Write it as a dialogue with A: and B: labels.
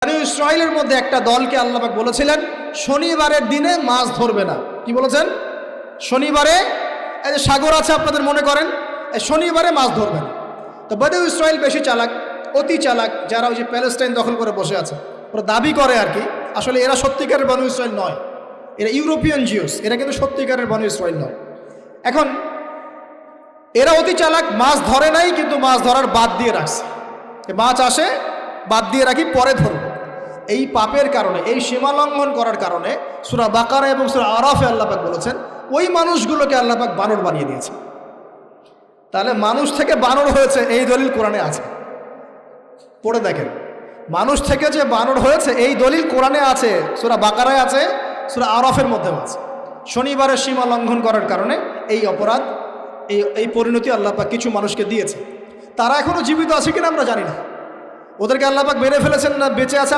A: বনী ইসরাইলের মধ্যে একটা দলকে আল্লাহ পাক বলেছিলেন শনিবারের দিনে মাছ ধরবে না। কি বলেছেন? শনিবারে এই যে সাগর আছে আপনাদের মনে করেন, এই শনিবারে মাছ ধরবে না। তো বনী ইসরাইল বেশি চালাক, অতি চালাক, যারা ওই যে প্যালেস্টাইন দখল করে বসে আছে, ওরা দাবি করে আর কি, আসলে এরা সত্যিকারের বনী ইসরাইল নয়, এরা ইউরোপিয়ান জিউস, এরা কিন্তু সত্যিকারের বনী ইসরাইল নয়। এখন এরা অতি চালাক, মাছ ধরে নাই কিন্তু মাছ ধরার বাদ দিয়ে রাখছে, মাছ আসে বাদ দিয়ে রাখি পরে ধরব। এই পাপের কারণে, এই সীমা লঙ্ঘন করার কারণে সূরা বাকারা এবং সূরা আরাফে আল্লাহ পাক বলেছেন ওই মানুষগুলোকে আল্লাহ পাক বানর বানিয়ে দিয়েছে। তাহলে মানুষ থেকে বানর হয়েছে এই দলিল কোরআনে আছে, পড়ে দেখেন। মানুষ থেকে যে বানর হয়েছে এই দলিল কোরআনে আছে, সূরা বাকারায় আছে, সূরা আরাফের মধ্যেও আছে। শনিবারের সীমা লঙ্ঘন করার কারণে এই অপরাধ, এই পরিণতি আল্লাহ পাক কিছু মানুষকে দিয়েছে। তারা এখনো জীবিত আছে কিনা আমরা জানি না, ওদেরকে আল্লাহ পাক মেরে ফেলেছেন না বেঁচে আছে